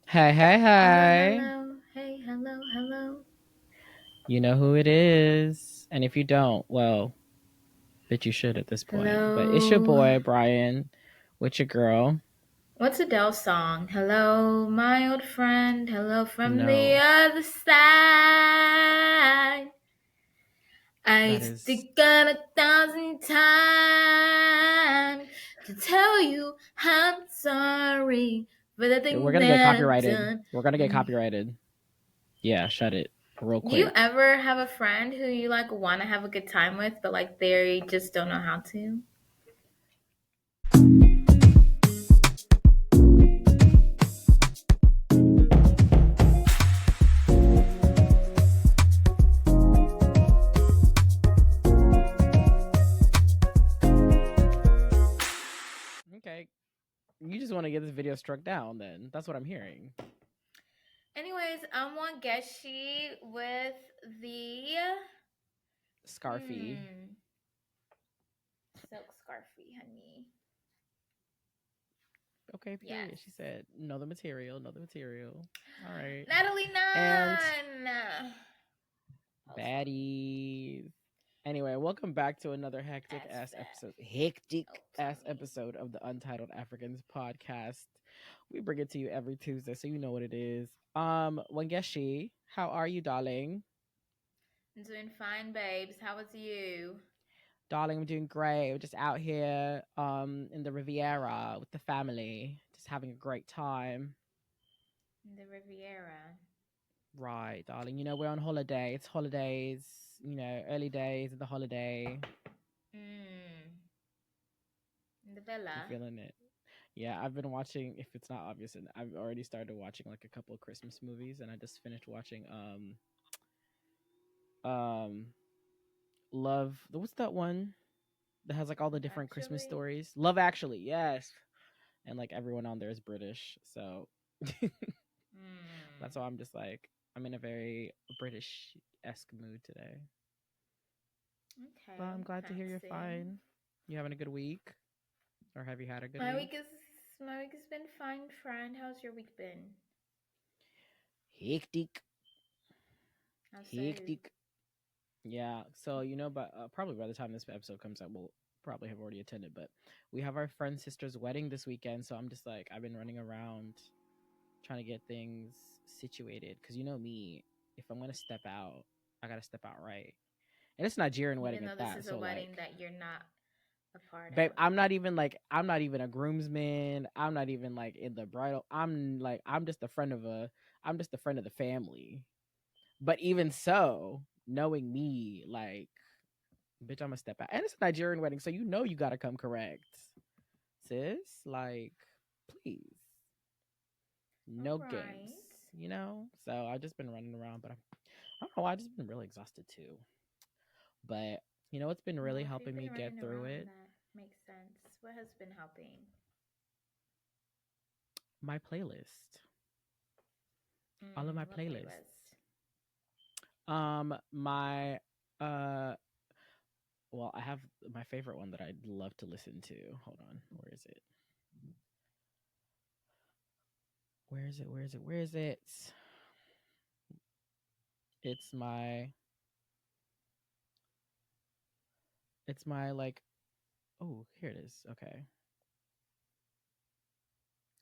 Hey, hey, Hello, hey. hello, hey, hello, hello. You know who it is. And if you don't, well, bitch, you should at this point. But it's your Hello. boy, Brian, with your girl. What's Adele's song? Hello, my old friend. Hello from the No, other side. I that is. stick out 1,000 times to tell you I'm sorry for the We're thing going to get that I've copyrighted. done. We're going to get And copyrighted. Yeah, shut it real do you quick. ever have a friend who you like want to have a good time with, but like they just don't know how to? Okay. You just want to get this video struck down, then. That's what I'm hearing. Anyways, I'm Wangechi with the Scarfy. silk scarfy, honey. Okay, Yes, period. She said, know the material, know the material. All right. Natalie And Nunn. baddies. Anyway, welcome back to another hectic That's ass fat. episode. Hectic Oh, ass tummy. episode of the Untitled Africans podcast. We bring it to you every Tuesday, so you know what it is. Wangeshi, how are you, darling? I'm doing fine, babes. How was you? Darling, I'm doing great. We're just out here in the Riviera with the family, just having a great time. In the Riviera. Right, darling. You know, we're on holiday. It's holidays, early days of the holiday. In the You villa. feeling it? Yeah, I've been watching. If it's not obvious, and I've already started watching like a couple of Christmas movies, and I just finished watching um Love. What's that one that has like all the different Christmas Actually, stories? Love Actually, yes. And like everyone on there is British, so that's mm, why I'm just like I'm in a very British esque mood today. But I'm okay, glad to hear you're fancy. fine. You having a good week, or have you had a good My week? week is my week has been fine, friend. How's your week been? Hectic, How so? hectic. Yeah. So but probably by the time this episode comes out, we'll probably have already attended. But we have our friend's sister's wedding this weekend, so I'm just like I've been running around trying to get things situated because you know me, if I'm gonna step out, I gotta step out right. And it's a Nigerian wedding Even though at this that, is a so wedding like, that you're not a part babe, of. I'm not even a groomsman. I'm not even like in the bridal. I'm just a friend of the family. But even so, knowing me, like, bitch, I'm gonna step out. And it's a Nigerian wedding, so you know you gotta come correct. Sis, like, please. All No games, right. you know? So I've just been running around, but I don't know why, I've just been really exhausted too. But what's been really Well, if you've helping me been get running through around, it? that makes sense. What has been helping? My playlist. All of my What playlists. playlist? My uh well, I have my favorite one that I'd love to listen to. Hold on. Where is it? Where is it? Where is it? Where is it? It's my like, oh, here it is. Okay.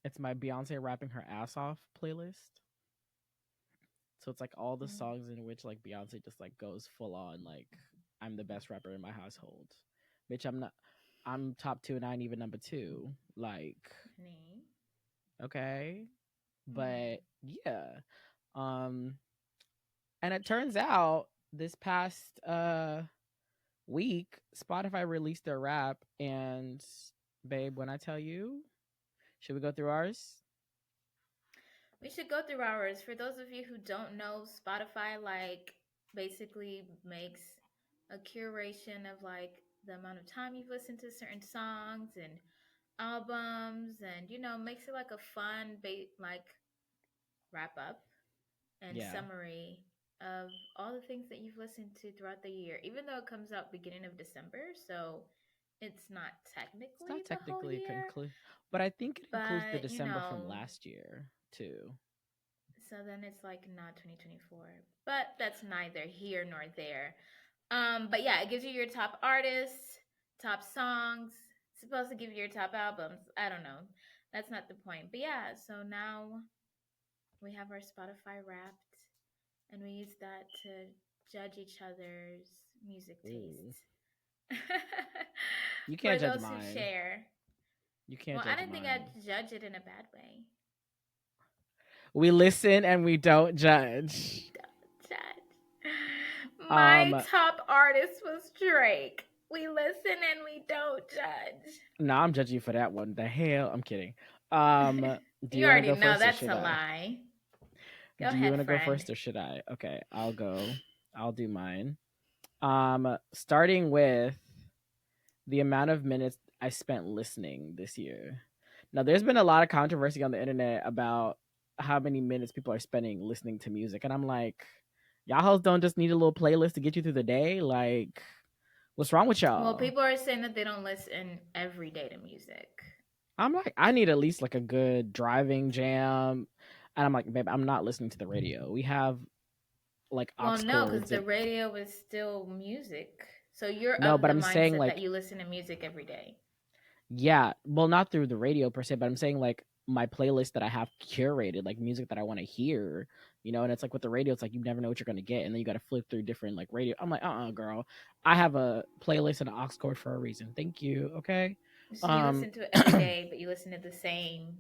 It's my Beyonce rapping her ass off playlist. So it's like all the Mm. songs in which like Beyonce just like goes full on like I'm the best rapper in my household. Bitch, I'm not. I'm top two and I ain't even number two. Like, Honey. okay. Mm. But yeah. Um and it turns out this past week, Spotify released their rap, and babe, when I tell you, should we go through ours? We should go through ours. For those of you who don't know, Spotify like basically makes a curation of like the amount of time you've listened to certain songs and albums, and makes it like a fun like wrap up and Yeah. summary of all the things that you've listened to throughout the year, even though it comes out beginning of December. So it's not It's technically not the whole technically a year, conclude, but I think it includes the but December from last year too. So then it's like not 2024. But that's neither here nor there. But yeah, it gives you your top artists, top songs. It's supposed to give you your top albums. I don't know. That's not the point. But yeah, so now we have our Spotify Wrapped, and we use that to judge each other's music Ooh. tastes. You For can't judge those who mine. share. You can't Well, I judge don't think I'd mine. judge it in a bad way. We listen and we don't judge. Don't judge. My Um, top artist was Drake. We listen and we don't judge. no, I'm judging you for that one. The hell? I'm kidding. Um, do You you want to already go know first or that's should a I? lie. Go Do you ahead, want to go friend. first or should I? Okay, I'll go. I'll do mine. Starting with the amount of minutes I spent listening this year. Now, there's been a lot of controversy on the internet about how many minutes people are spending listening to music, and I'm like, y'all hoes don't just need a little playlist to get you through the day. Like, what's wrong with Well, y'all? people are saying that they don't listen every day to music. I'm like, I need at least like a good driving jam, and I'm like, babe, I'm not listening to the radio. We have like aux Well, no, because cords the and radio is still music. So you're no, of but the I'm saying mindset that like you listen to music every day. yeah, well, not through the radio per se, but I'm saying like my playlist that I have curated, like music that I want to hear, and it's like with the radio, it's like you never know what you're gonna get, and then you got to flip through different like radio. I'm like, girl, I have a playlist and an aux cord for a reason. Thank you. Okay, So you um, listen to it every day, but you listen to the same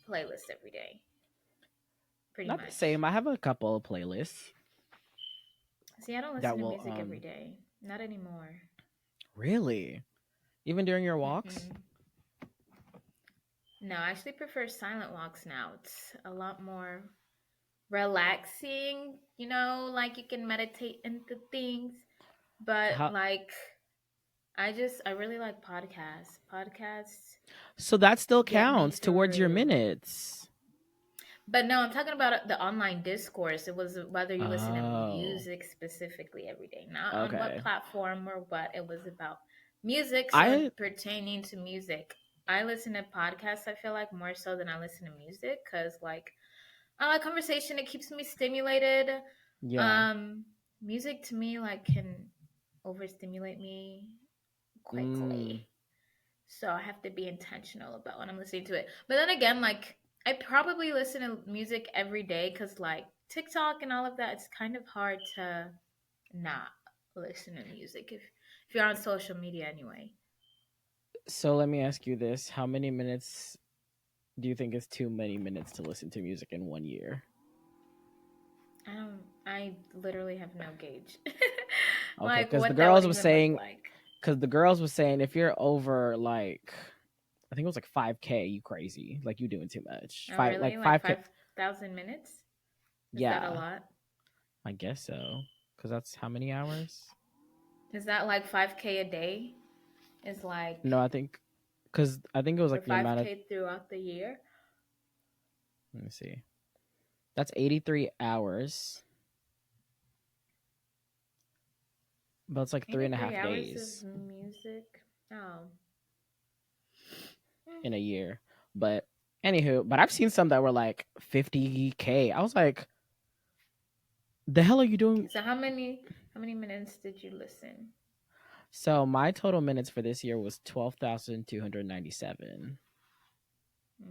playlist every day, pretty not the much. same. I have a couple of playlists See, I don't listen that to will music every day. Not anymore. really even during your walks. Mm-mm. No, I actually prefer silent walks now. It's a lot more relaxing, like you can meditate into things. But How like I really like podcasts. Podcasts so that still get me counts towards your through. minutes. But no, I'm talking about the online discourse. It was whether you listen to Oh, music specifically every day, not on what okay. platform or what. It was about music, so I pertaining to music. I listen to podcasts, I feel like, more so than I listen to music because, like, I like conversation. It keeps me stimulated. yeah. Um, Music to me, like, can overstimulate me Mm. quickly. So I have to be intentional about when I'm listening to it. But then again, like I probably listen to music every day because like TikTok and all of that, it's kind of hard to not listen to music if you're on social media anyway. So let me ask you this: how many minutes do you think is too many minutes to listen to music in 1 year? I literally have no gauge. Okay, Like because what that would even look like. the girls was saying if you're over like I think it was like 5K, you crazy, like you doing too much. Oh Five really? like Like 5K, 5,000 minutes? Is that a yeah, lot? I guess so. Because that's how many hours? Is that like 5K a day? Is like No, I think it was or like the amount of. 5K throughout the year? Let me see. That's 83 hours, but it's like three and a 83 half hours of days music. Oh. Hmm. in a year. But anywho, but I've seen some that were like 50K. I was like, the hell are you doing? So how many minutes did you listen? So my total minutes for this year was 12,297. Mm.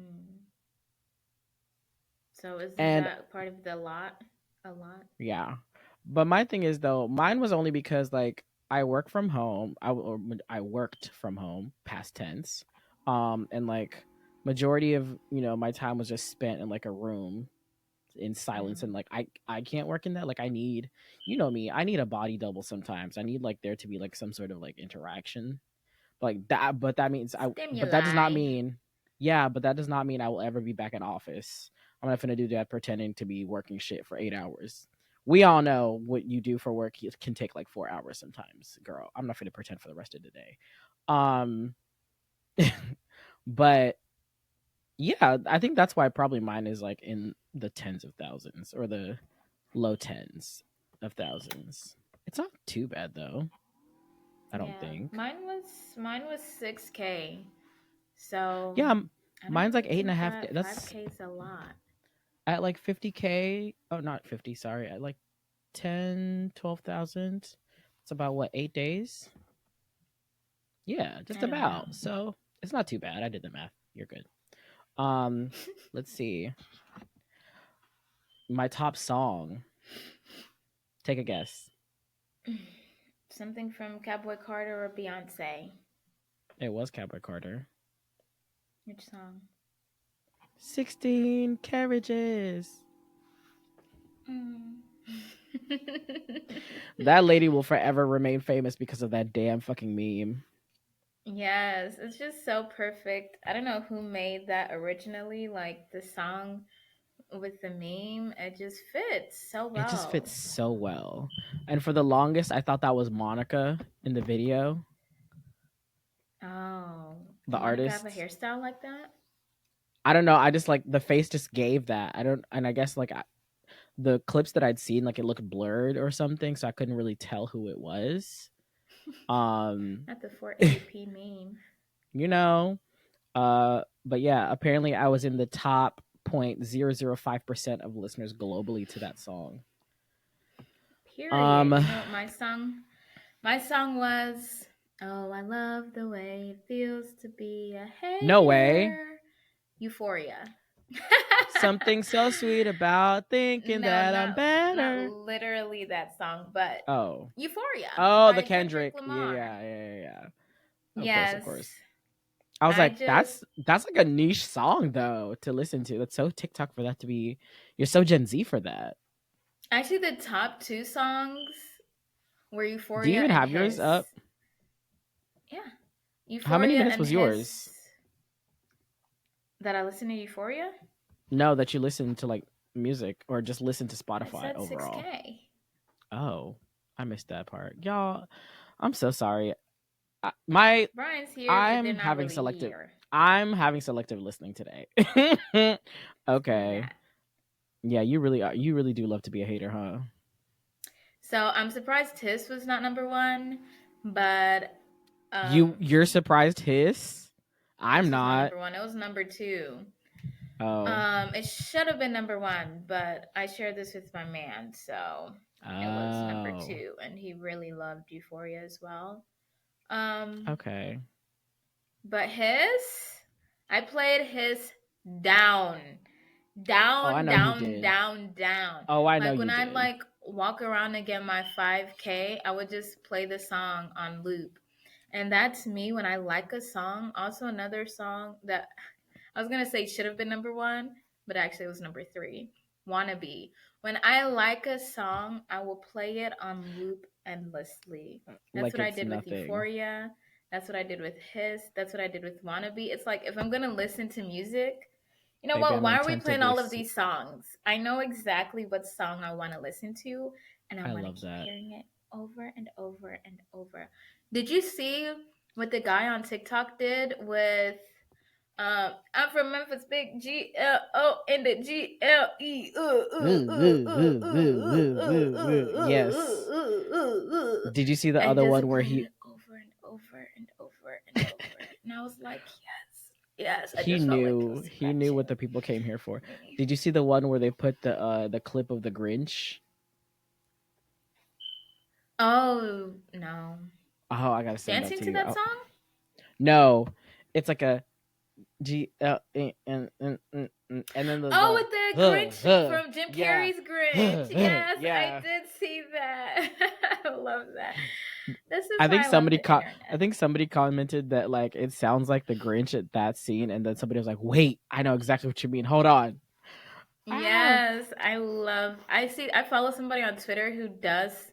So isn't And that part of the lot? A lot? yeah. But my thing is though, mine was only because like I work from home. I worked from home, past tense. And like majority of, my time was just spent in like a room in silence, and Mm. like I can't work in that. Like I need, me, I need a body double sometimes. I need like there to be like some sort of like interaction. Like that, but that means but that does not Stimuli. mean, yeah, but that does not mean I will ever be back in office. I'm not gonna do that pretending to be working shit for 8 hours. We all know what you do for work can take like 4 hours sometimes, girl. I'm not gonna pretend for the rest of the day. Um, but yeah, I think that's why probably mine is like in the tens of thousands or the low tens of thousands. It's not too bad though, I don't Yeah, think. mine was 6K. So Yeah, I don't mine's like really eight and a think half. that That's 5K is a lot. at like 50K. Oh, not 50, sorry. At like 10, 12,000. It's about what, 8 days? Yeah, just I don't know. about. So it's not too bad. I did the math. You're good. Um, let's see. My top song. Take a guess. Something from Cowboy Carter or Beyonce. It was Cowboy Carter. Which song? 16 carriages. Mm. That lady will forever remain famous because of that damn fucking meme. Yes, it's just so perfect. I don't know who made that originally, like the song with the meme. It just fits so It just well. fits so well. And for the longest, I thought that was Monica in the video, Oh, the did Monica have a artist. hairstyle like that? I don't know. I just like the face just gave that. I don't, and I guess like the clips that I'd seen, like it looked blurred or something, so I couldn't really tell who it was. Um, Not the 480p meme. you know, but yeah, apparently I was in the top 0.005% of listeners globally to that song. Period. Um, You know what my song? My song was "Oh, I love the way it feels to be a no way. hater." Euphoria. Something so sweet about thinking No, that I'm not better. literally that song, but Oh. Euphoria Oh, the by Kendrick Kendrick. Yeah, Lamar. yeah, yeah, yeah, yeah. Of course, of Yes. course. I was I like, just that's like a niche song though to listen to. That's so TikTok for that to be. You're so Gen Z for that. actually the top two songs were Do you Euphoria even and have yours Hiss. up? Yeah. How many Euphoria minutes and was yours? Hiss. That I listen to Euphoria? No, that you listen to like music or just listen to It Spotify said overall. 6K. Oh, I missed that part, y'all. I'm so sorry. My Brian's here, but they're I'm not having really selective. here. I'm having selective listening today. See Okay. that. Yeah, you really are. You really do love to be a hater, huh? So I'm surprised Hiss was not number one, but You're surprised Hiss? I'm Hiss was not not. number one. It was number two. Oh. It should have been number one, but I shared this with my man, so it was number Oh. two, and he really loved Euphoria as well. Um, Okay. but I played his down, Oh, I down, know you down, did. down, down. Oh, I know Like when you I did. like walk around and get my 5K, I would just play the song on loop. And that's me when I like a song. Also, another song that I was gonna say should have been number one, but actually it was number three. Wannabe. When I like a song, I will play it on loop endlessly. That's Like what I it's did with nothing. Euphoria. That's what I did with Hiss. That's what I did with Wannabe. It's like if I'm gonna listen to music, you know Baby, what? I'm Why are we playing intensively. all of these songs? I know exactly what song I want to listen to, and I I want to love keep that. hearing it over and over and over. Did you see what the guy on TikTok did with I'm from Memphis, big GLO and the GLE. Yes. Did you see the And other just one where played it over and over and over and over. And I was like, yes, yes. I just felt like it was he knew what scratching the people came here for. me. Did you see the one where they put the clip of the Grinch? Oh, no. Oh, I gotta send that Dancing to to you. that song? No, it's like a and then Oh, with the Grinch from Jim yeah, Carrey's Grinch. Yes, I yeah. did see that. I love that. This is I why think I love somebody the internet. I think somebody commented that like it sounds like the Grinch at that scene, and then somebody was like, "Wait, I know exactly what you mean. Hold on." Ah. Yes, I follow somebody on Twitter who does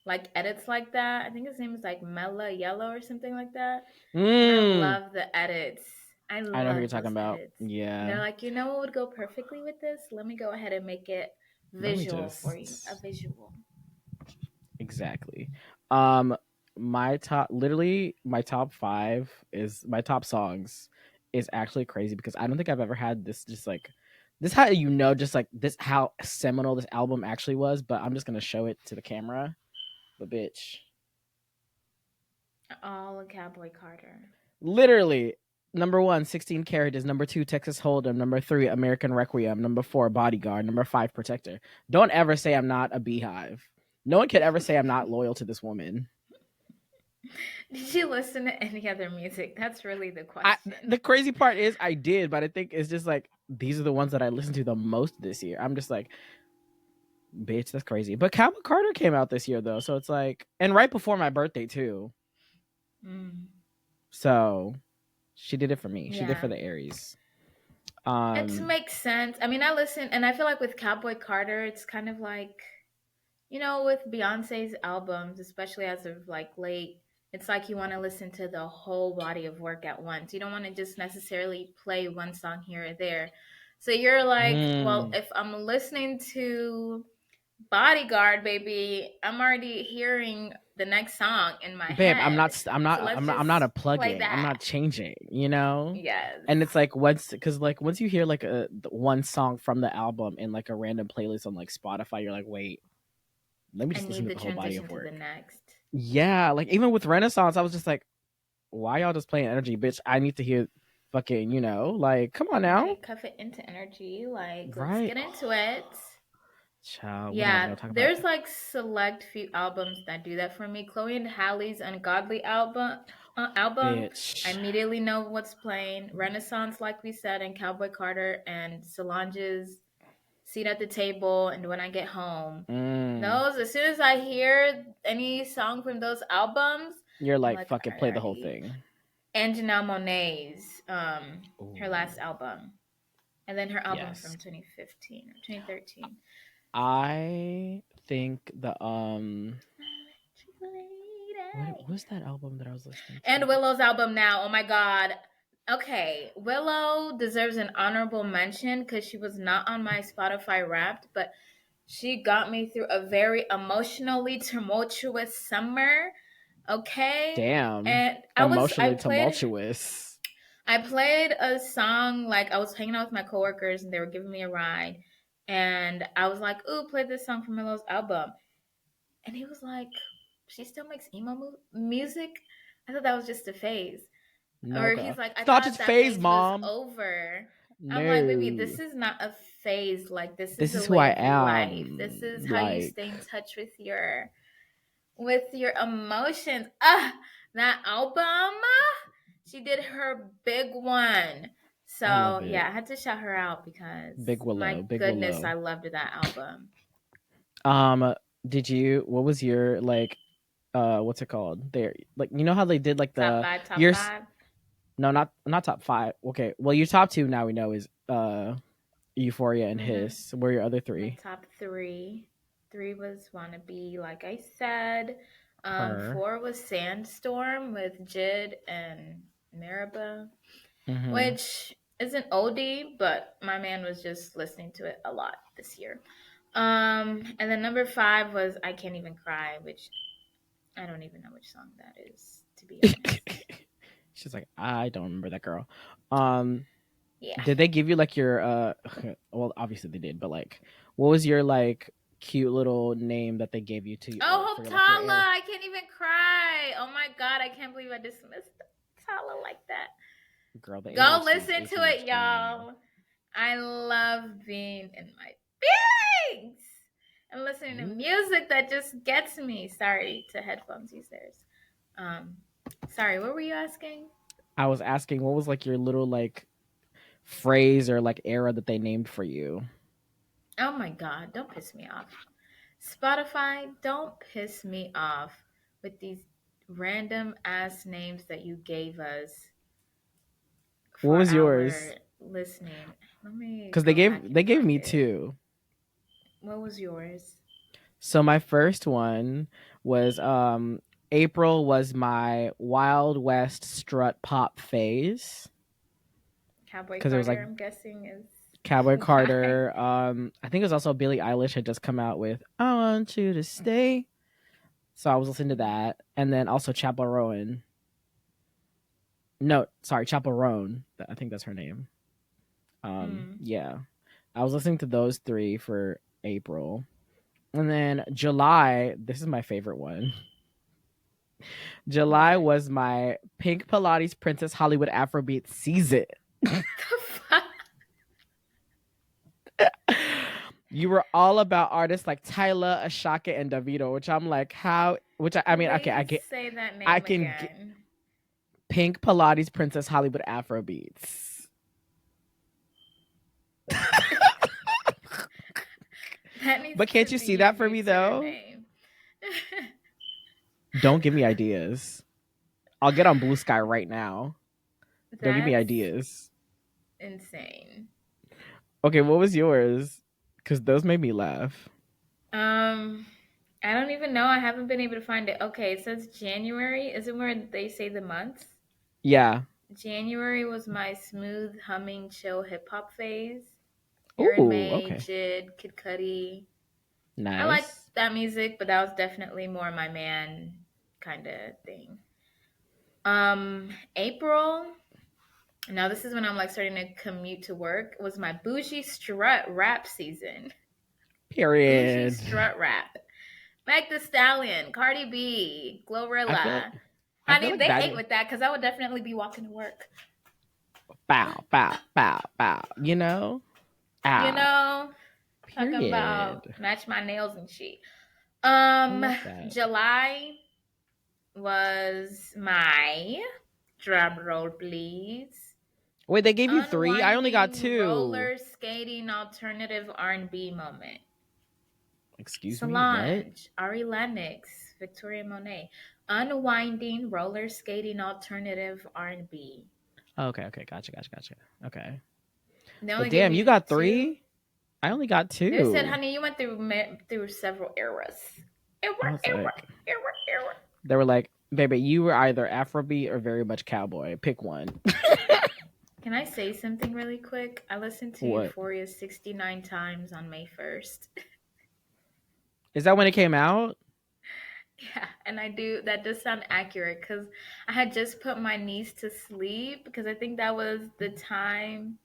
like edits like that. I think his name is like Mela Yellow or something like that. And I Mm. love the edits. I I know who you're love talking those about. edits. And they're Yeah. like, you know what would go perfectly with this? Let me go ahead and make it Let me visual for you. A just visual. exactly. Um, my top, literally, my top five is my top songs is actually crazy because I don't think I've ever had this just like this how you know just like this how seminal this album actually was. But I'm just gonna show it to the camera. But bitch, All a Cowboy Carter. literally. Number one, 16 Carriages. Number two, Texas Hold'em. Number three, American Requiem. Number four, Bodyguard. Number five, Protector. Don't ever say I'm not a beehive. No one could ever say I'm not loyal to this woman. Did you listen to any other music? That's really the I, question. the crazy part is I did, but I think it's just like these are the ones that I listened to the most this year. I'm just like, bitch, that's crazy. But Cowboy Carter came out this year though, so it's like, and right before my birthday too. Mm. So she did it for me. She did it Yeah. for the Aries. It makes sense. I mean, I listen, and I feel like with Cowboy Carter, it's kind of like, with Beyonce's albums, especially as of like late, it's like you want to listen to the whole body of work at once. You don't want to just necessarily play one song here or there. So you're like, well, Mm. if I'm listening to Bodyguard, baby, I'm already hearing the next song in my Babe, head. So let's I'm not just a play plugging. I'm that. not changing, you know? Yes. And it's like once you hear like one song from the album in like a random playlist on like Spotify, you're like, wait, let me I just listen need to the the whole body transition of to the work. next. Yeah, like even with Renaissance, I was just like, why y'all just playing energy, bitch? I need to hear fucking, like, come on now. Right, cuff it into energy. Like, let's Right. get into it. Child, what am I Yeah, gonna talk about? there's like select few albums that do that for me. Chloe and Halle's Ungodly album, I Bitch. immediately know what's playing. Renaissance, like we said, and Cowboy Carter and Solange's Seat at the Table and When I Get Home. Mm. Those, as soon as I hear any song from those albums, You're I'm like, like, fuck it, play the whole alrighty. thing. And Janelle Monae's, her Ooh. last album, and then her album from Yes. 2015 or 2013. I think the what was that album that I was listening to? And Willow's album now. Oh my god. Okay, Willow deserves an honorable mention because she was not on my Spotify Wrapped, but she got me through a very emotionally tumultuous summer. Okay, Damn. and I Emotionally played tumultuous. I played a song, like I was hanging out with my coworkers and they were giving me a ride, and I was like, "Ooh, play this song from Willow's album," and he was like, "She still makes music." I thought that was just a phase. No, Or girl. he's like, "I It's not thought just that phase, phase was mom. over." I'm like, "Baby, No. this is not a phase. Like, this This is a is who way I of life. This am. is how you Like, stay in touch with your emotions." Ah, that album, she did her big one. I love So it. yeah, I had to shout her out because Big my Willow. Big goodness, Willow. I loved that album. Um, what was your like what's it called? There, like, you know how they did like Top the five, top your five. no, not top five. Okay, well, your top two now we know is Euphoria and Mm-hmm. Hiss. Where are your other My three? top three. Three was Wannabe, like I said. Her. Four was Sandstorm with Jid and Maribel, Mm-hmm. which is an oldie, but my man was just listening to it a lot this year. And then number five was I Can't Even Cry, which I don't even know which song that is, to be honest. She's like, I don't remember that girl. Um, Yeah. did they give you like your well, obviously they did, but like, what was your like cute little name that they gave you to Oh, for Hope like your Tala, air I can't even cry. Oh my god, I can't believe I dismissed Tala like that. girl? The Go ADHD listen is to it, ADHD in you. y'all. I love being in my feelings and listening to Ooh. music that just gets me. Sorry to headphones users. Um, sorry, what were you asking? I was asking what was like your little like phrase or like era that they named for you. Oh my god, don't piss me off. Spotify, don't piss me off with these random ass names that you gave us What for was our yours? listening. Let me Because go back and they gave find me it. two. What was yours? So my first one was April was my Wild West strut pop phase Cowboy because it was like Carter, I'm guessing is Cowboy why. Carter. I think it was also Billie Eilish had just come out with "I Want You to Stay," so I was listening to that, and then also Chapel Rowan. No, sorry, Chapel Roan. I think that's her name. Mm. Yeah, I was listening to those three for April, and then July. This is my favorite one. July What? was my Pink Pilates Princess Hollywood Afrobeat season. The fuck? You were all about artists like Tyler, Ashaka, and Davido, which I'm like, how? Which I mean, okay, Please say that I name can get again. Pink Pilates Princess Hollywood Afrobeats. That needs But to can't you be see your that for new me Twitter though? name. Don't give me ideas. I'll get on Blue Sky right now. Don't give me That's ideas. insane. Okay, what was yours? Because those made me laugh. Um, I don't even know. I haven't been able to find it. Okay, it says January. Is it where they say the months? Yeah. January was my smooth, humming, chill hip hop phase. Aaron Ooh, May, okay. Jid, Kid Cudi. I like Nice. that music, but that was definitely more my man kind of thing. April. Now this is when I'm like starting to commute to work. Was my bougie strut rap season. Bougie Period. strut rap. Meg The Stallion, Cardi B, I feel Glorilla. I feel Honey, like they that ate with that because I would definitely be walking to work. bow, bow, bow, bow. You know? You Ah. know, talking about Period. match my nails and shit. I love that. July was my drum roll, please. Wait, they gave you three? I only got Unwinding two. roller skating alternative R&B moment. Excuse me? What? Solange, Ari Lennox, Victoria Monet. Unwinding roller skating alternative R&B. Okay, okay, gotcha. Okay. They But only gave damn, you you got two. three? I only got They said, two. honey, you went through several eras. Era, I was era, like, era. they were like, baby, you were either Afrobeat or very much cowboy. Pick one. Can I say something really quick? I listened to What? Euphoria 69 times on May 1st. Is that when it came out? Yeah, and that does sound accurate because I had just put my niece to sleep because I think that was the time,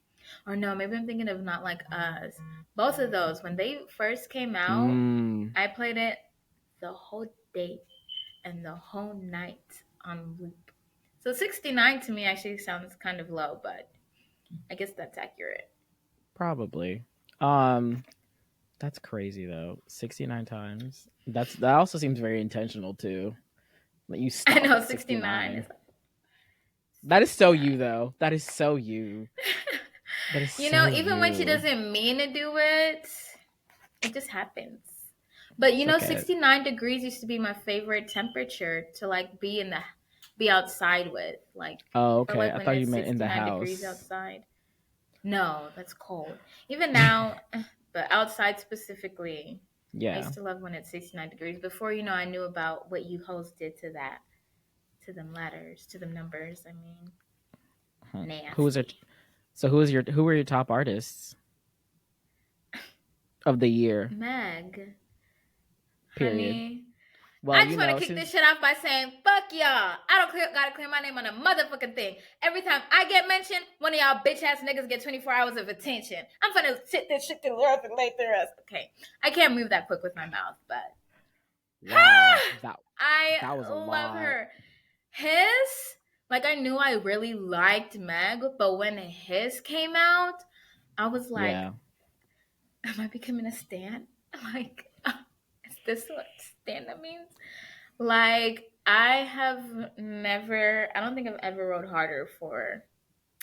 or no, maybe I'm thinking of Not Like Us. Both of those, when they first came out, Mm, I played it the whole day and the whole night on loop. So 69 to me actually sounds kind of low, but I guess that's accurate. probably. Um, that's crazy though. 69 times. That also seems very intentional too. Like you I stop know at 69 69. is like That is so 69. you though. That is so you. That is You know, so even when she you. doesn't mean to do it, it just happens. But It's you know, okay. 69 degrees used to be my favorite temperature to like be outside with. Like Oh, I okay. like I when thought you it's meant in the 69 degrees house. outside. No, that's cold. Even now, but outside specifically, I Yeah. used to love when it's 69 degrees. Before, I knew about what you hosts did to that, to them letters, to them numbers. I mean, Who was it? nasty. So who were your top artists of the year? Meg, Period. honey. Well, I just want to kick this since shit off by saying, fuck y'all. I don't gotta clear my name on a motherfucking thing. Every time I get mentioned, one of y'all bitch ass niggas get 24 hours of attention. I'm gonna sit this shit through the earth and lay through us. Okay. I can't move that quick with my mouth, but wow, I that was a love lot. her. His, like, I knew I really liked Meg, but when his came out, I was like, Yeah. am I becoming a stan? Like, is this what stand up means? Like, I don't think I've ever wrote harder for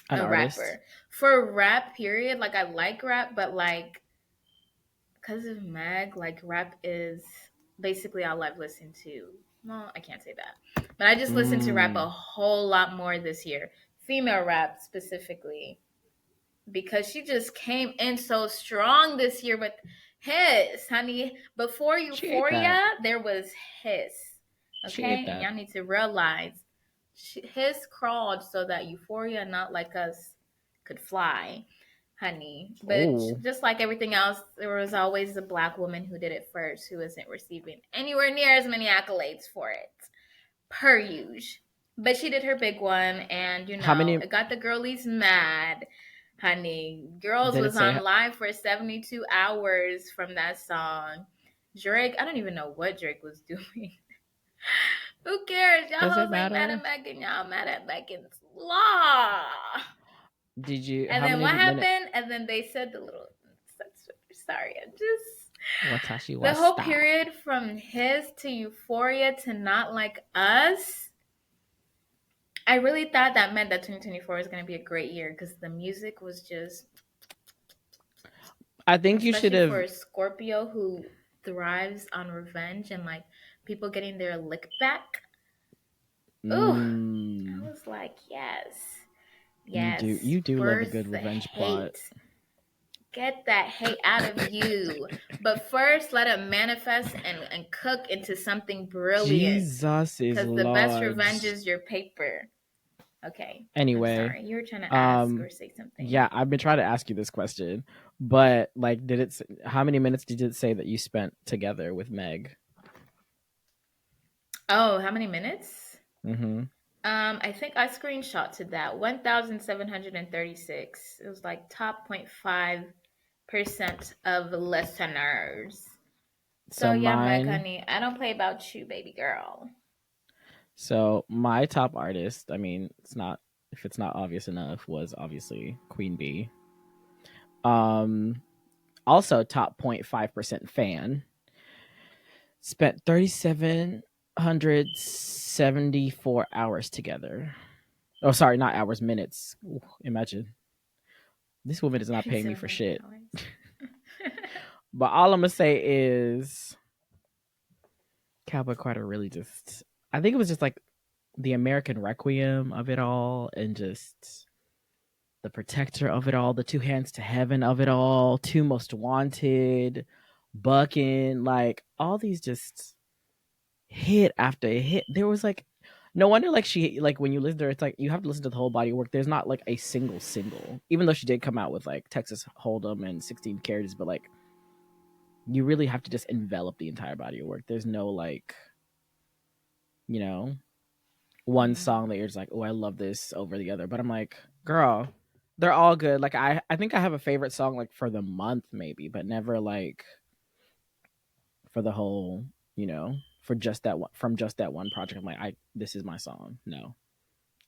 An a artist. rapper. For rap, period, like, I like rap, but, like, because of Meg, like, rap is basically all I've listened to. Well, I can't say that. But I just listened to rap a Mm. whole lot more this year. Female rap specifically. Because she just came in so strong this year with his, honey. Before She ate Euphoria, that. there was his. She ate Okay? And that. y'all need to realize his crawled so that Euphoria, Not Like Us, could fly, honey. But Oh. just like everything else, there was always a black woman who did it first who isn't receiving anywhere near as many accolades for it. Per usual. But she did her big one, and How many it got the girlies mad, honey. Girls did it was say? on live for 72 hours from that song. Drake, I don't even know what Drake was doing. Who cares? Y'all Does it hoes ain't mad matter? at Megan. Y'all mad at Megan's law. Did you? And How then many what minutes? happened? And then they said the little. Sorry, I'm just. Watashi The wa whole stop. period from his to Euphoria to Not Like Us, I really thought that meant that 2024 was going to be a great year because the music was just, I think you should especially for have. a Scorpio who thrives on revenge and like people getting their lick back. Ooh, I Mm, was like, yes, you yes. do. You do love a Where's good the revenge plot. hate? Get that hate out of you. But first, let it manifest and cook into something brilliant. Jesus is Because the best Lord. revenge is your paper. Okay, I'm Anyway, sorry. You were trying to ask um, or say something. yeah, I've been trying to ask you this question, but like, did it? How many minutes did it say that you spent together with Meg? Oh, how many minutes? Mm-hmm. I think I screenshotted that 1,736. It was like top 0.5% of listeners. So So yeah, Meg, mine. honey, I don't play about you, baby girl. So my top artist. I mean, it's not if it's not obvious enough. Was obviously Queen Bee. Um, also top 0.5% fan. Spent 3,774 hours together. Oh, sorry, not hours, minutes. Ooh, imagine this woman is not paying me for 3700 shit. hours. But all I'm gonna say is Cowboy Carter really just. I think it was just like the American Requiem of it all, and just the protector of it all, the two hands to heaven of it all, two most wanted, bucking, like all these just hit after hit. There was like no wonder like she like when you listen to her, it's like you have to listen to the whole body of work. There's not like a single, even though she did come out with like Texas Hold'em and 16 Carriages, but like you really have to just envelop the entire body of work. There's no like, you know, one Yeah. song that you're just like, oh, I love this over the other. But I'm like, girl, they're all good. Like I think I have a favorite song like for the month maybe, but never like for the whole, you know, for just that one from just that one project. I'm like, I this is my song. No.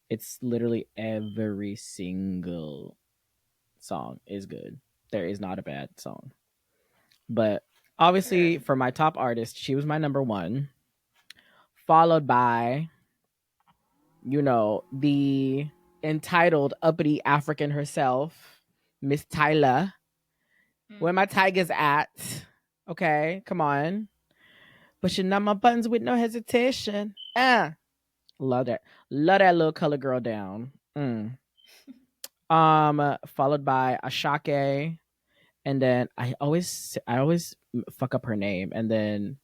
It's literally every single song is good. There is not a bad song. But obviously Period. for my top artist, she was my number one, followed by, you know, the entitled uppity African herself, Miss Tyler. Where my tigers at? Okay, come on. Pushing on my buttons with no hesitation. Love that. Love that little color girl down. Followed by Ashake, and then I always fuck up her name, and then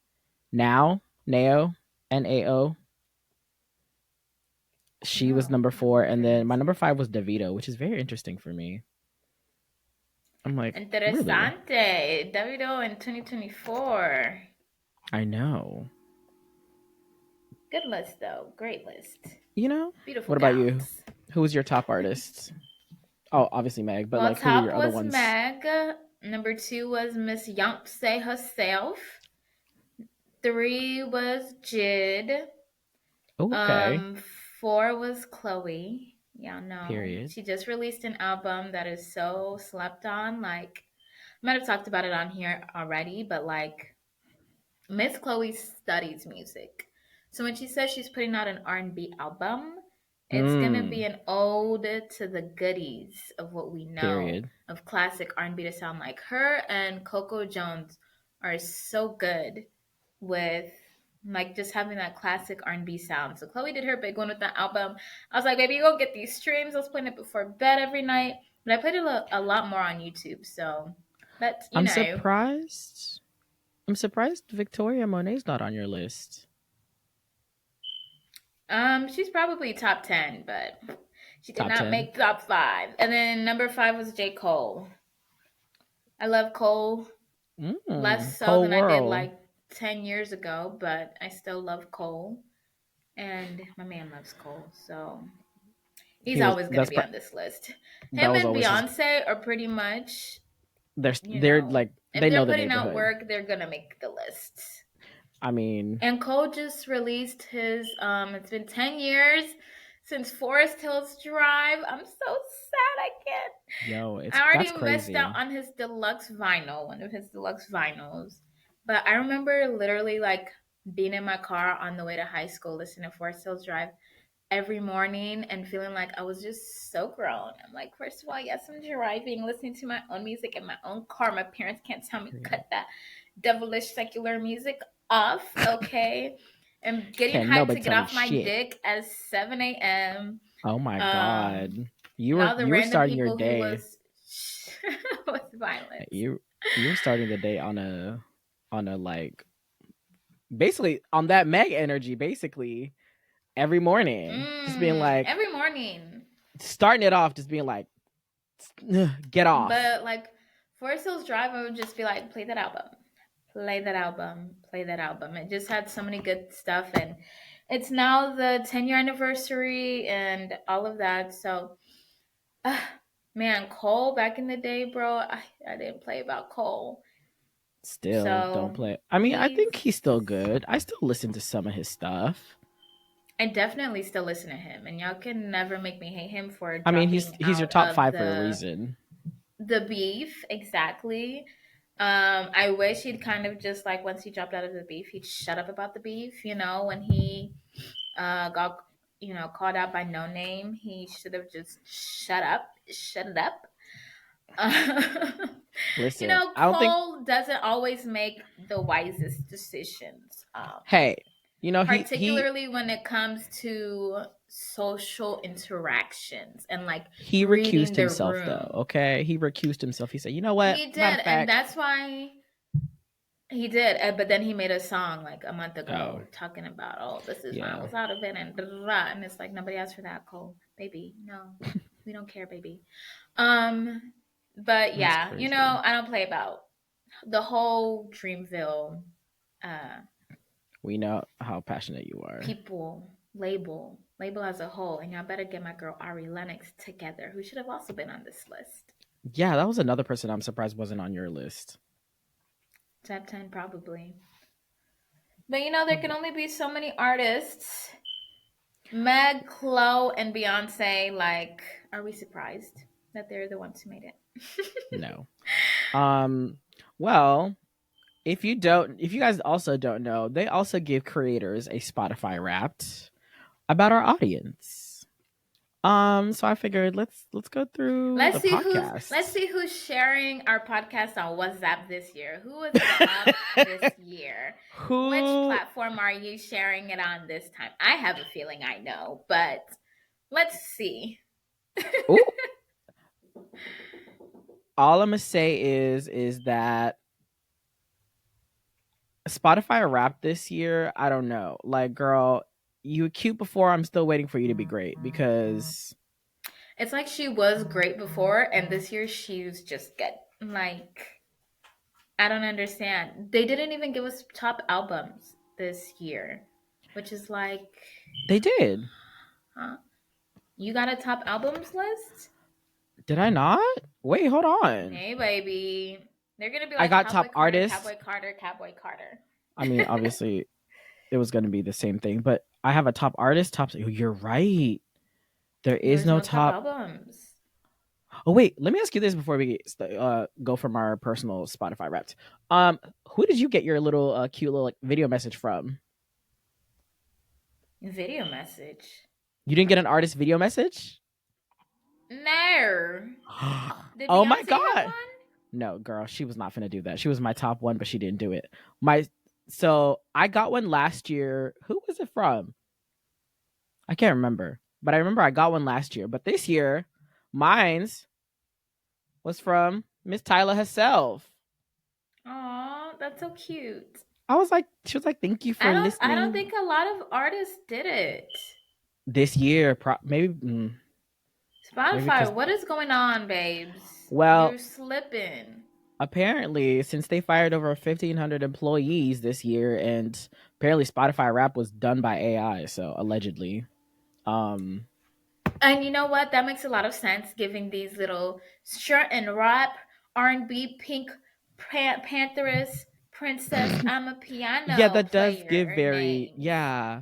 now Nao, Nao. She was No, number I don't know 4, what and you're then my missing. number 5 was Davido, which is very interesting for me. I'm like, really? Interesante. Davido in 2024. I know. Good list, though. Great list. You know. Beautiful What about you? gowns. Who was your top artist? Oh, obviously Meg, but Well, like, who were top your other was ones? Meg. Number 2 was Miss Yomse herself. 3 was Jid. Oh, okay. 4 was Chloe. Y'all know. Period. She just released an album that is so slept on. Like, I might have talked about it on here already, but like Miss Chloe studies music. So when she says she's putting out an R&B album, it's going to be Mm. an ode to the goodies of what we know Period. of classic R&B to sound like her and Coco Jones are so good with like just having that classic R&B sound. So Chloe did her big one with that album. I was like, baby, you go get these streams. I was playing it before bed every night. But I played it a lot more on YouTube. So that's, you I'm know, surprised. I'm surprised Victoria Monet's not on your list. she's probably top 10, but she did Top not 10. make top 5. And then number 5 was J. Cole. I love Cole less so Cold than I did World. like 10 years ago, but I still love Cole. And my man loves Cole, so he's He was always going to that's be on this list. that Him was and always his. Beyonce are pretty much, They're you they're know, like if they they're know the putting out neighborhood. work, they're going to make the list. I mean, And Cole just released his it's been 10 years since Forest Hills Drive. I'm so sad I can't. yo, I already that's missed out crazy. on his deluxe vinyl, one of his deluxe vinyls. But I remember literally like being in my car on the way to high school listening to Forest Hills Drive every morning and feeling like I was just so grown. I'm like, first of all, yes, I'm driving, listening to my own music in my own car. My parents can't tell me Period. cut that devilish secular music off, okay? And getting Can't hyped nobody to get tell me off my shit. dick at 7 a.m. Oh my Um, god, and all the you were random starting your people he day. was with violence. You you were starting the day on a like basically on that Meg energy, basically every morning, just being like Every morning. starting it off, just being like, get off. But like Forest Hills Drive, I would just be like, play that album, play that album, play that album. It just had so many good stuff, and it's now the 10-year anniversary and all of that. So, uh, man, Cole back in the day, bro, I didn't play about Cole. Still don't So play. I mean, I he's think he's still good. I still listen to some of his stuff. I definitely still listen to him, and y'all can never make me hate him for I mean, dropping he's your out top of five for a the reason. beef exactly. I wish he'd kind of just like once he dropped out of the beef, he'd shut up about the beef. You know, when he got called out by No Name, he should have just shut it up. Listen, I don't think. Cole doesn't always make the wisest decisions. Hey, you know Particularly when it comes to social interactions and like he reading recused the himself room. though. Okay, he recused himself. He said, you know what? He Matter did, of and fact, that's why he did. But then he made a song like a month oh ago talking about, oh, this is when I yeah, was out of it, and blah, blah, blah. And it's like nobody asked for that, Cole, baby. No, we don't care, baby. Um, but that's yeah, crazy. I don't play about the whole Dreamville, uh, We know how passionate you are. people label as a whole, and y'all better get my girl Ari Lennox together, who should have also been on this list. Yeah, that was another person I'm surprised wasn't on your list. Top 10 probably. But there can only be so many artists. Meg, Chloe, and Beyonce, like, are we surprised that they're the ones who made it? No. Um. Well, if you guys also don't know, they also give creators a Spotify Wrapped about our audience. So I figured let's go through the podcast. Let's see who's sharing our podcast on WhatsApp this year. Who was the up this year? Which Who platform are you sharing it on this time? I have a feeling I know, but let's see. Ooh, all I'm gonna say is that Spotify Wrapped this year, I don't know. Like, girl, you were cute before. I'm still waiting for you to be great because It's like she was great before, and this year she's just good. Like, I don't understand. They didn't even give us top albums this year, which is like, they did. huh? You got a top albums list? Did I not? Wait, hold on. Hey, baby. They're gonna be I like got top artists. Cowboy Carter, Cowboy Carter. I mean, obviously, it was going to be the same thing, but I have a top artist. Top. You're right. There is There's no no top top. albums. Oh wait, let me ask you this before we go from our personal Spotify Wrapped. Who did you get your little cute little like video message from? Video message. You didn't get an artist video message? No. Did Oh my Beyonce have god. one? No, girl, she was not gonna do that. She was my top one, but she didn't do it. So I got one last year. Who was it from? I can't remember, but I remember I got one last year. But this year, mine's was from Miss Tyler herself. Aw, that's so cute. She was like, thank you for I don't listening think a lot of artists did it. this year. Maybe because Spotify, what is going on, babes? well, You're slipping. apparently since they fired over 1,500 employees this year, and apparently Spotify Rap was done by AI, so allegedly. And you know what? That makes a lot of sense, giving these little shirt and rap R&B pink pantheress Princess, I'm a Yeah, piano that does give player very, names. yeah,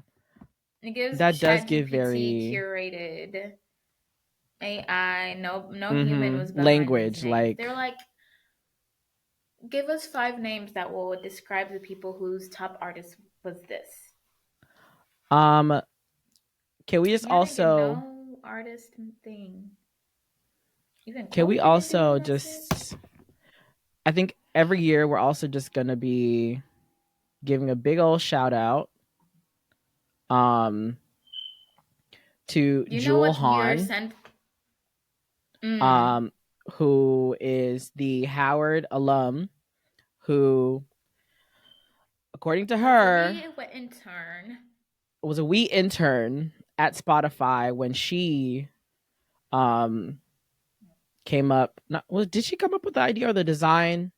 It gives that does give ChatGPT very curated AI. No human was behind these language, names. like They're like, give us 5 names that will describe the people whose top artist was this. um can we just You don't even also know artist thing. Even can close we to even doing also that shit. just, I think every year we're also just gonna be giving a big old shout out um to You know Jewel what year Han, sent? Mm. um who is the Howard alum who, according to Was a her, wee intern. was a wee intern at Spotify when she um came up, not was did she come up with the idea or the design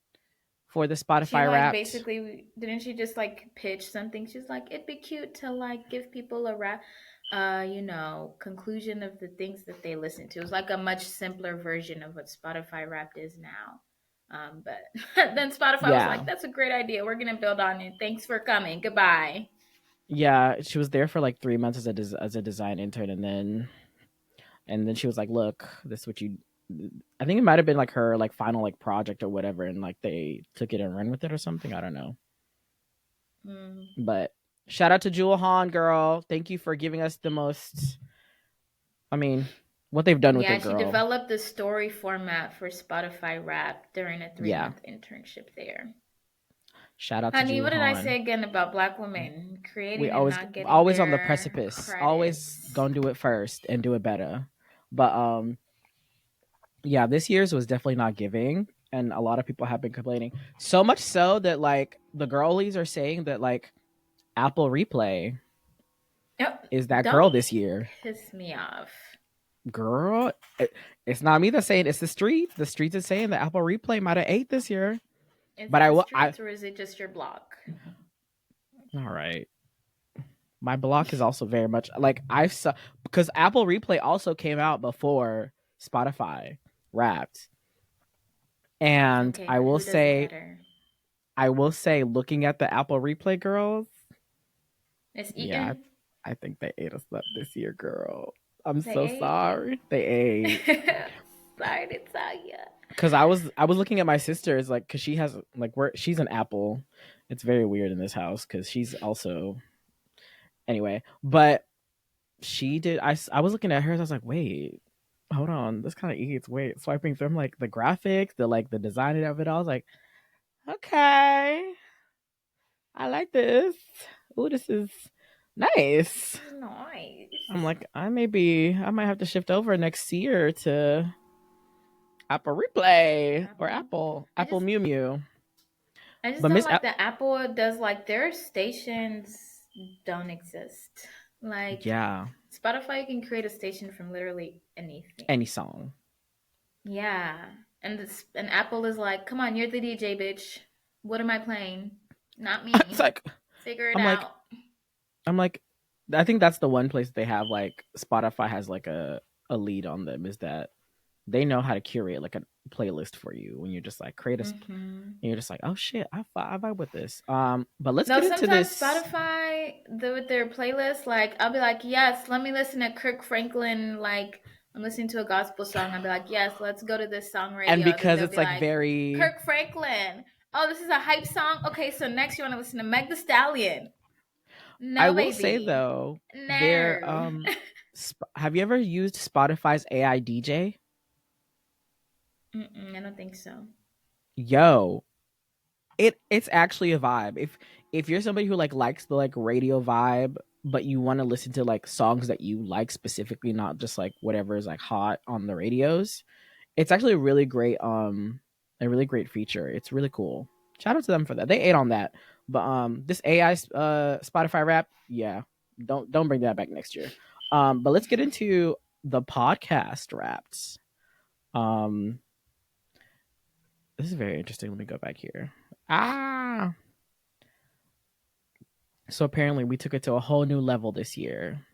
for the She Spotify like Wrapped? basically didn't she just like pitch something? She's like, it'd be cute to like give people a conclusion of the things that they listen to. It was like a much simpler version of what Spotify Wrapped is now. But then Spotify was Yeah. like, that's a great idea. We're gonna build on it. Thanks for coming. Goodbye. Yeah, she was there for like 3 months as as a design intern, and then she was like, "Look, this is what you." I think it might have been like her like final like project or whatever, and like they took it and ran with it or something. I don't know, Mm. but shout out to Jewel Han, girl. Thank you for giving us the most. I mean, what they've done with Yeah, it, she girl. developed the story format for Spotify Rap during a three Yeah, month internship there. shout out to Honey, Jewel what did I Han. say again about black women We creating and always not getting always on the their precipice. Always credits? gonna do it first and do it better. But yeah, this year's was definitely not giving, and a lot of people have been complaining. So much so that like the girlies are saying that like Apple Replay Yep. is that girl Don't this year. piss me off. Girl, it's not me that's saying, it's the streets. The streets is saying that Apple Replay might have ate this year. Is But it I the will. I streets or is it just your block? all right. My block is also very much like I've saw, because Apple Replay also came out before Spotify Wrapped, and Okay, but who does it better? I will say, looking at the Apple Replay girls, It's yeah, Eaton. I think they ate us up this year, girl. I'm They so sorry. They ate. ate. Sorry to tell you. Cause I was looking at my sister's, like, cause she has like, where she's an Apple. It's very weird in this house because she's also, anyway. But she did. I was looking at hers. I was like, wait, hold on, this kind of eats. Wait, swiping through, I'm like, the graphics, the design of it. I was like, okay, I like this. Ooh, this is nice. Nice. I'm like, I might have to shift over next year to Apple Replay or Apple. Apple Mew Mew. I just But don't Miss, like that Apple does like their stations don't exist. Like yeah, Spotify, you can create a station from literally anything. any song. Yeah, and Apple is like, come on, you're the DJ, bitch. What am I playing? Not It's me. like, Figure it I'm like, out. I'm like, I think that's the one place they have like Spotify has like a lead on them, is that they know how to curate like a playlist for you when you're just like Mm-hmm. and you're just like, oh shit, I vibe with this. But let's No, get into sometimes this. Spotify with their playlist, like I'll be like, yes, let me listen to Kirk Franklin. Like I'm listening to a gospel song. I'll be like, yes, let's go to this song And radio. Then because they'll it's be like like, very, Kirk Franklin. Oh, this is a hype song. Okay, so next you want to listen to Meg The Stallion. I No, will say baby. though, there No. have you ever used Spotify's AI DJ? Mm-mm, I don't think so. Yo, it's actually a vibe. If you're somebody who like likes the like radio vibe, but you want to listen to like songs that you like specifically, not just like whatever is like hot on the radios, it's actually a really great feature. It's really cool. Shout out to them for that. They ate on that. But this AI Spotify rap, yeah. Don't bring that back next year. But let's get into the podcast raps. Um this is very interesting. Let me go back here. Ah. So apparently we took it to a whole new level this year.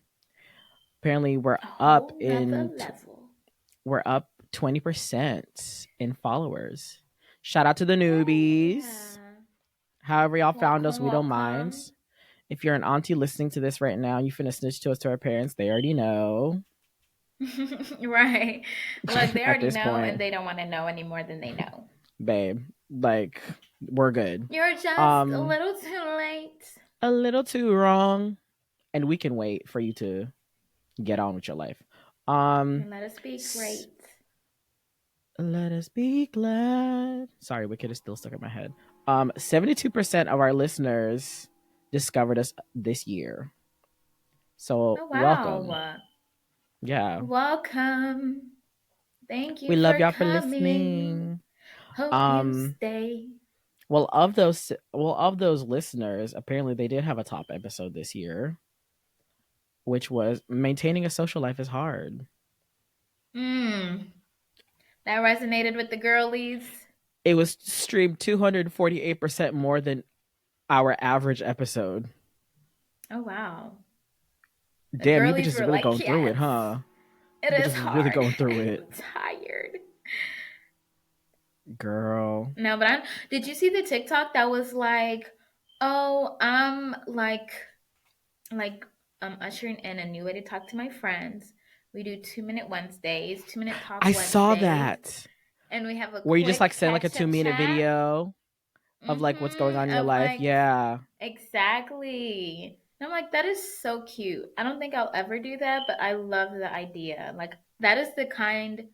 Apparently A whole nother level. we're up 20% in followers. Shout out to the Yeah. newbies. However y'all found us, Welcome, we don't mind. welcome. If you're an auntie listening to this right now and you finna snitch to us to our parents, they already know. Right. Look, they At already this know and point, they don't want to know any more than they know. babe, like we're good. You're just a Um, little too late. a little too wrong, and we can wait for you to get on with your life. Um, And let us be great. let us be glad. Sorry, Wicked is still stuck in my head. 72% of our listeners discovered us this year. So Oh, welcome. wow. Yeah. Welcome. Thank We you love for y'all for coming. listening. Hope you Um stay. of those listeners, apparently they did have a top episode this year, which was maintaining a social life is hard. Mm, that resonated with the girlies. It was streamed 248% more than our average episode. Oh, wow. The Damn, you girlies bitches were really like, going through yes, it, huh? it You is bitches was really hard. going through it. I'm tired. Girl. No, but did you see the TikTok that was like, oh, I'm like ushering in a new way to talk to my friends. We do 2 minute Wednesdays, 2 minute talk I saw Wednesdays, that. and we have a Where you just like quick send like a catch up 2 minute chat. video of like what's going on in your Of life. like Yeah. exactly. And I'm like, that is so cute. I don't think I'll ever do that, but I love the idea. Like that is the kind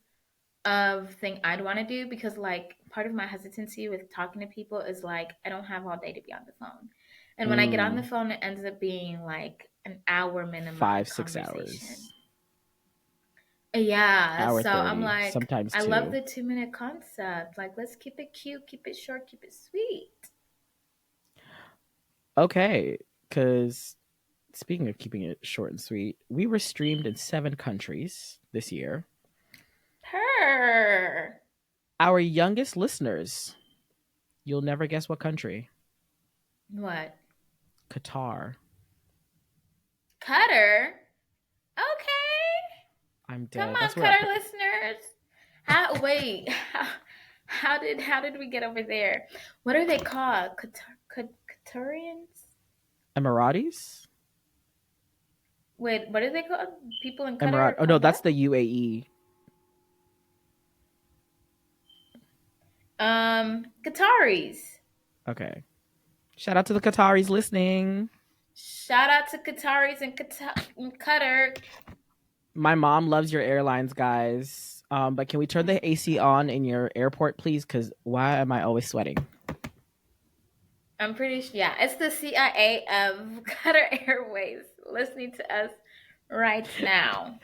of thing I'd want to do because like part of my hesitancy with talking to people is like I don't have all day to be on the phone. And when I get on the Mm, phone it ends up being like an hour minimum of 5, 6 conversation. hours. Yeah, Hour so I'm 30, like sometimes I love 2. the 2 minute concept. Like let's keep it cute, keep it short, keep it sweet. Okay, because speaking of keeping it short and sweet, we were streamed in 7 countries this year. Her. Our youngest listeners, you'll never guess what country. What? Qatar. Cutter? Okay. I'm Come dead. on, That's where Cutter listeners. How wait? How did we get over there? What are they called? Qatarians? Emiratis? Wait, what are they called? People in Qatar Emirat. are Oh no, called that's what? the UAE. Qataris. Okay. Shout out to the Qataris listening. Shout out to Qataris and Qatar. My mom loves your airlines, guys. But can we turn the AC on in your airport, please? Because why am I always sweating? I'm pretty sure. Yeah, it's the CIA of Qatar Airways listening to us right now.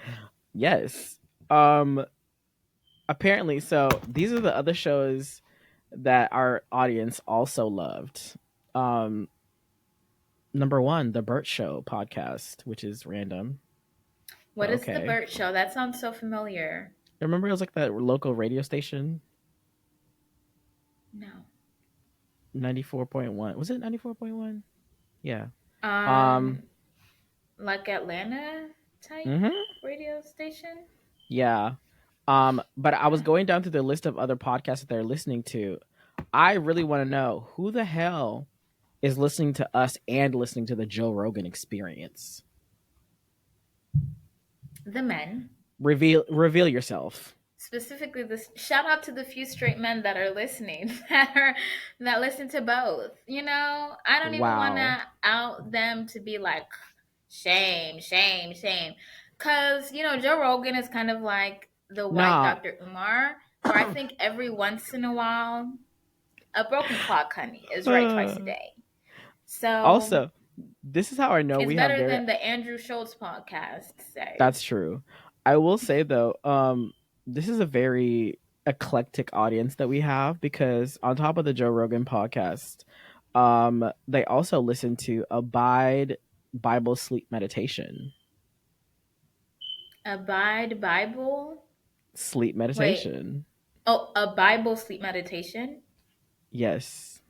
Yes. Um. Apparently, so these are the other shows that our audience also loved. Um. Number one, the Burt Show podcast, which is random, but What is the okay. Burt Show? That sounds so familiar. Remember, it was like that local radio station, No. 94.1. Was it 94.1? Yeah. Um, Um. like Atlanta type Mhm. radio station. Yeah. But I was going down through the list of other podcasts that they're listening to. I really want to know who the hell is listening to us and listening to the Joe Rogan Experience. The men, Reveal yourself. specifically, this shout out to the few straight men that are listening that listen to both. You know, I don't even want Wow. to out them to be like shame, shame, shame, because Joe Rogan is kind of like the white Nah. Dr. Umar, where I think every once in a while a broken clock, honey, is right twice a day. So Also, this is how I know it's we have better very. than the Andrew Schultz podcast says. That's true. I will say though, this is a very eclectic audience that we have because on top of the Joe Rogan podcast, they also listen to Abide Bible Sleep Meditation. Abide Bible. Sleep Wait. meditation. Oh, a Bible sleep meditation. Yes.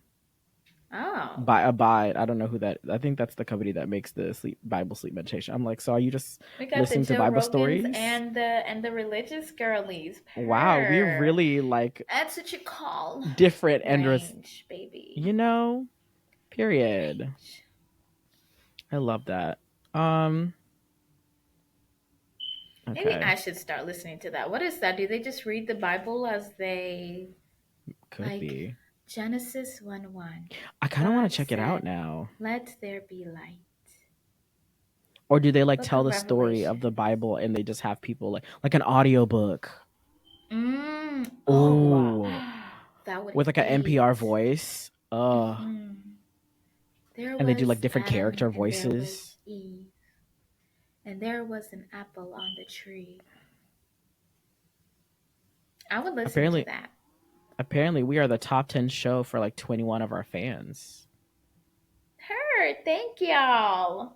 Oh. By Abide. I don't know who that. I think that's the company that makes the Bible sleep meditation. I'm like, so are you just We got the listening to Joe Bible Rogans stories? and the religious girlies. Wow, we're Purr. really like That's what you call different and range, baby. you know. Period. I love that. Maybe Okay. I should start listening to that. What is that? Do they just read the Bible as they Could like be. Genesis 1:1? I kind of want God to check it said, out now. "Let there be light." Or do they like Book tell of the story of Revelation. the Bible and they just have people like an audiobook? Oh wow. Ooh. That would With like an eat. NPR voice. hmm There And they do was like different Adam character and there was voices. Eve. And there was an apple on the tree. I would listen to Apparently that. apparently we are the top 10 show for like 21 of our fans. Her, thank y'all.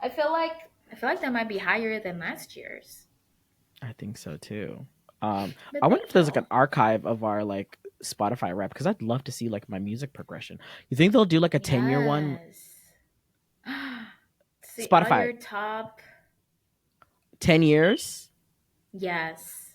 I feel like that might be higher than last year's. I think so too. But I wonder if thank there's like an y'all. archive of our like Spotify rap because I'd love to see like my music progression. You think they'll do like a 10-year one? Yes. See all Spotify, your top. 10 years? Yes.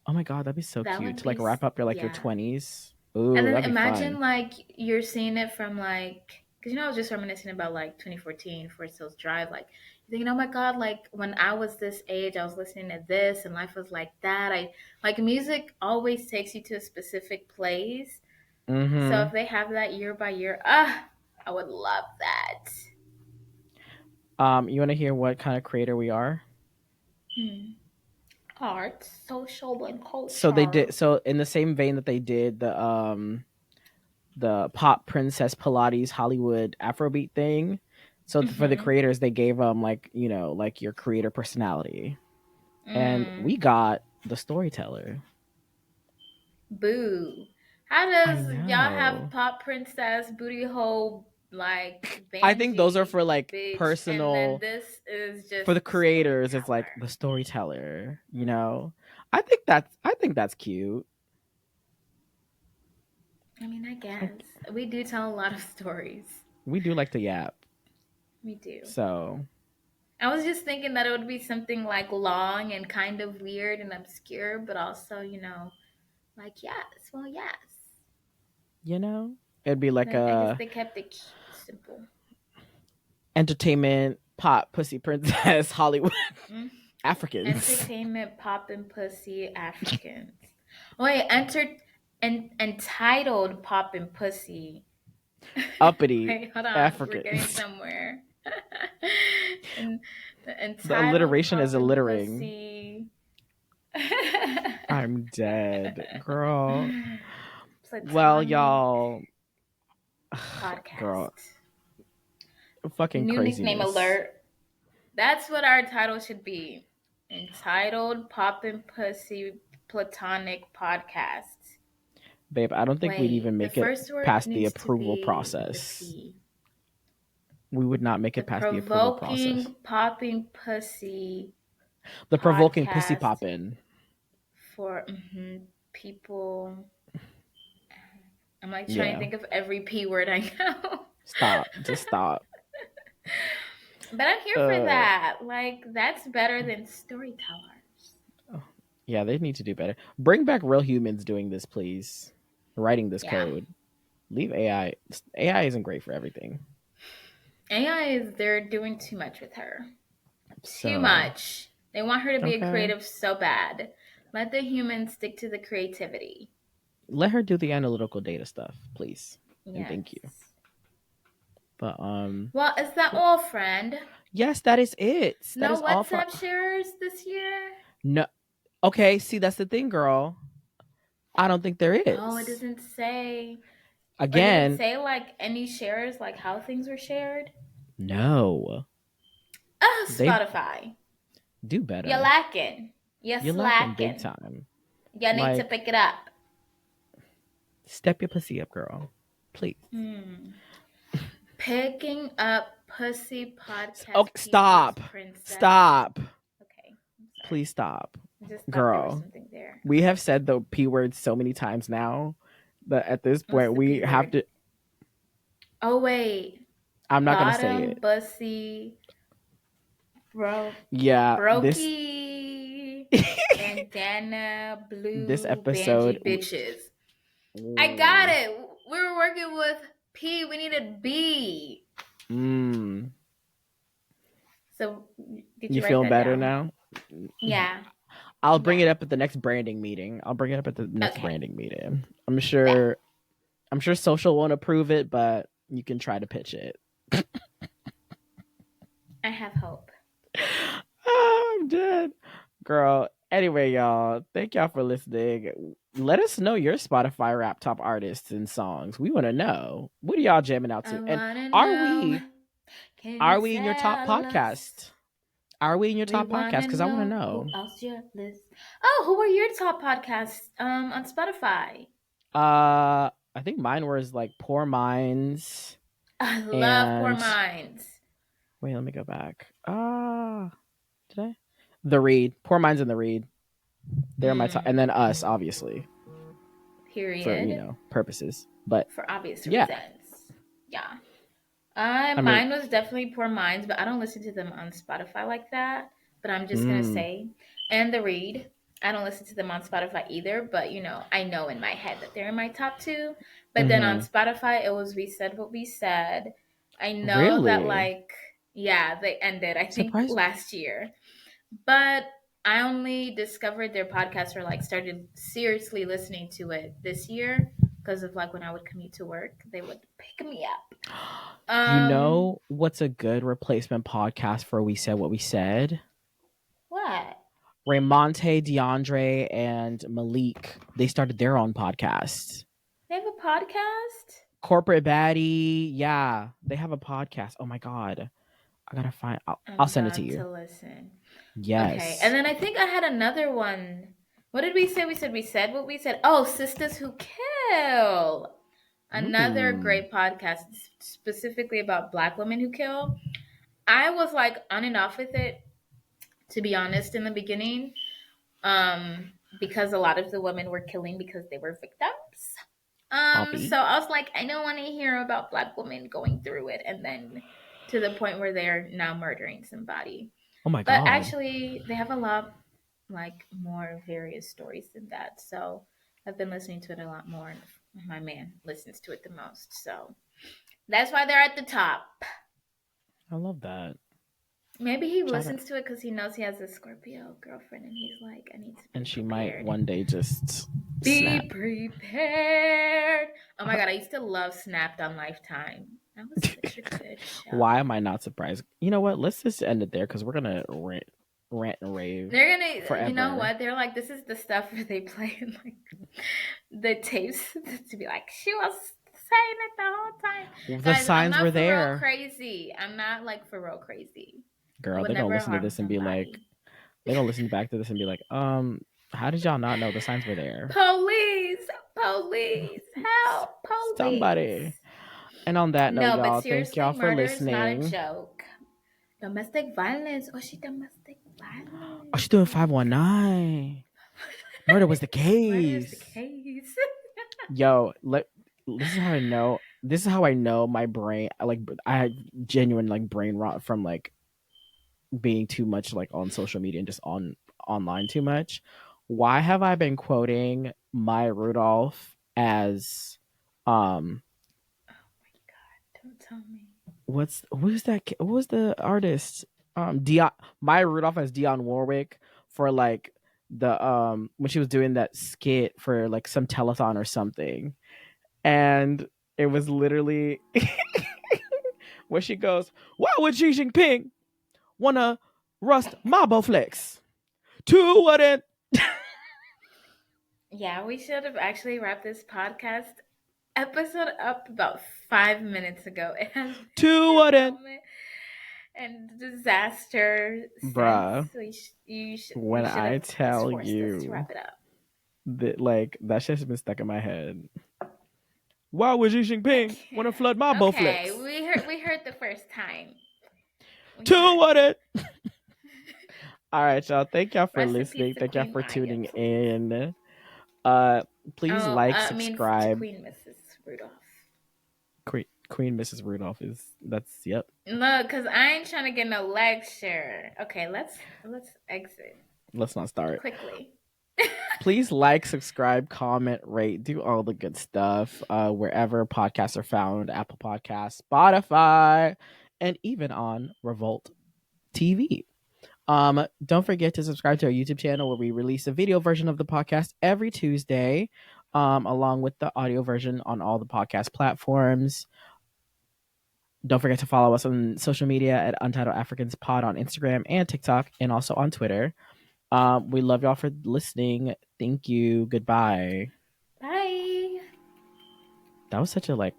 Oh my god, that'd be so That cute would to be like wrap up your like your yeah. 20s. And Ooh, then that'd be fun. imagine like you're seeing it from like, because I was just reminiscing about like 2014 Forest Hills Drive. Like you're thinking, oh my god, like when I was this age, I was listening to this, and life was like that. I like music always takes you to a specific place. So Mm-hmm. if they have that year by year, I would love that. You want to hear what kind of creator we are? Art, social, and So they culture. did so in the same vein that they did the pop princess Pilates Hollywood Afrobeat thing. So for the Mm-hmm. creators, they gave them like like your creator personality, and Mm. we got the storyteller. Boo. How I does y'all have know. pop princess, booty hole, like I think those are Banji, for like bitch, and then personal this is just for the the creators. It's like storyteller? the storyteller. I think that's cute. I mean, I I, guess we do tell a lot of stories. we do like to yap. We do. So I was just thinking that it would be something like long and kind of weird and obscure, but also, like yes, well, yes. you know, it'd be like But I guess a they kept it simple. entertainment pop pussy princess Hollywood Mm. Africans. Entertainment, poppin' pussy, Africans. Wait, entitled poppin' pussy. Uppity Wait, hold on. We're getting Africans. somewhere. and the The entitled alliteration is poppin' alluring. pussy. I'm dead, girl. Well, Platonic y'all, girl, podcast. fucking New nickname craziness. alert. That's what our title should be. Entitled Poppin' Pussy Platonic Podcast. Babe, I don't think we'd Wait, even the make it first word past the needs to approval be the process. P. We would not make The it past the approval process. Provoking Popping Pussy The provoking pussy Podcast poppin'. for people. I'm like trying to Yeah. think of every P word I know. Stop. Just stop. But I'm here for Uh, that. Like, that's better than storytellers. yeah, they need to do better. Bring back real humans doing this, please. Writing this Yeah. code. Leave AI. AI isn't great for everything. They're doing too much with her. Too So, much. They want her to be a okay. creative so bad. Let the humans stick to the creativity. Let her do the analytical data stuff, please. And Yes. thank you. But Well, is that all, friend? yes, that is it. That No is all for WhatsApp shares this year? no. Okay, see that's the thing, girl. I don't think there Oh, it is. doesn't say. Or did it Again, say like any shares, like how things were shared? no. Oh, They Spotify. do You're better. lacking. You're You're lacking big slacking. time. You need to Like, pick it up. step your pussy up, girl. Please. Picking up pussy podcast Okay, pieces, stop. princess. Stop. Okay, I'm sorry. Please stop. I just thought there was Girl. something there. We have said the P word so many times now that at this What's point the we P have word? to Oh wait, I'm not gonna say bottom it. bussy, Yeah, brokey, bandana, this blue, episode banji bitches. I got it. We were working with P. We needed B. Mm. So did You you write feeling that better down? now? Yeah. I'll bring Yeah. it up at the next branding meeting. I'll bring it up at the next Okay. branding meeting. I'm Bet. sure social won't approve it, but you can try to pitch it. I have hope. Oh, I'm dead. Girl. Anyway, y'all, thank y'all for listening. Let us know your Spotify rap top artists and songs. We want to know. What are y'all jamming out to? And are we in your top podcast? Are we in your top podcast? Because I want to know. Who else your list? Oh, who are your top podcasts on Spotify? I think mine was like Poor Minds. I love Poor Minds. Wait, let me go back. Did I? The Read. Poor Minds and The Read. They're my top, and then us, obviously. Period. For purposes, but for obvious reasons. Yeah. Mine was definitely Poor Minds, but I don't listen to them on Spotify like that. But I'm just gonna say, and The Read. I don't listen to them on Spotify either, but I know in my head that they're in my top 2. But then on Spotify, it was We Said What We Said. I know that they ended, I think, last year. But I only discovered their podcast or started seriously listening to it this year because of when I would commute to work, they would pick me up. You know what's a good replacement podcast for We Said What We Said? What? Raymonte, DeAndre, and Malik, they started their own podcast. They have a podcast? Corporate Baddie. Yeah, they have a podcast. Oh my God. I gotta find. I'll send it to you. To listen. Yes. Okay. And then I think I had another one. What did we say? We said what we said. Oh, Sisters Who Kill. Another great podcast specifically about Black women who kill. I was on and off with it, to be honest, in the beginning. Because a lot of the women were killing because they were victims. So I was like, I don't want to hear about Black women going through it, and then to the point where they're now murdering somebody. Oh my God! But actually, they have a lot more various stories than that. So I've been listening to it a lot more. My man listens to it the most, so that's why they're at the top. I love that. Maybe he listens to it because he knows he has a Scorpio girlfriend, and he's like, I need to be and she prepared. Might one day just be prepared. Oh my God, I used to love Snapped on Lifetime. That was such a good show. Why am I not surprised? You know what? Let's just end it there because we're gonna rant and rave. They're gonna forever. You know what? They're like, this is the stuff where they play in the tapes to be like, she was saying it the whole time. The signs were there. Crazy. I'm not for real crazy. Girl, they're gonna listen to this and be like, they're gonna listen back to this and be like, how did y'all not know the signs were there? Police, help, police. Somebody. And on that note, y'all, thank y'all for listening. Not a joke. Domestic violence. Oh, she domestic violence. Oh, she's doing 519. Murder was the case. Yo, this is how I know. This is how I know my brain. I had genuine brain rot from being too much on social media and just online too much. Why have I been quoting Maya Rudolph as oh my God, don't tell me. What was the artist? Maya Rudolph as Dionne Warwick for the when she was doing that skit for some telethon or something. And it was literally where she goes, why would Xi Jinping wanna rust my Bowflex? To what end? Yeah, we should have actually wrapped this podcast episode up about 5 minutes ago. It has to what end? And disaster. Bruh. When I tell you to wrap it up. That shit's been stuck in my head. Why would Xi Jinping want to flood my Bowflex? Okay, we heard the first time. To what end? All right, y'all. Thank y'all for listening. Thank y'all for tuning in. Please subscribe. Queen Mrs. Rudolph. Queen Mrs. Rudolph yep. No, because I ain't trying to get no lecture. Okay, let's exit. Let's not start quickly. Please like, subscribe, comment, rate, do all the good stuff wherever podcasts are found, Apple Podcasts, Spotify, and even on Revolt TV. Don't forget to subscribe to our YouTube channel where we release a video version of the podcast every Tuesday, along with the audio version on all the podcast platforms. Don't forget to follow us on social media at Untitled Africans Pod on Instagram and TikTok, and also on Twitter. We love y'all for listening. Thank you. Goodbye. Bye. That was such a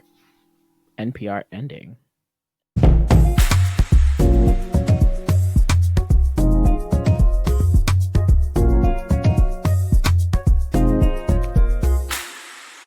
NPR ending.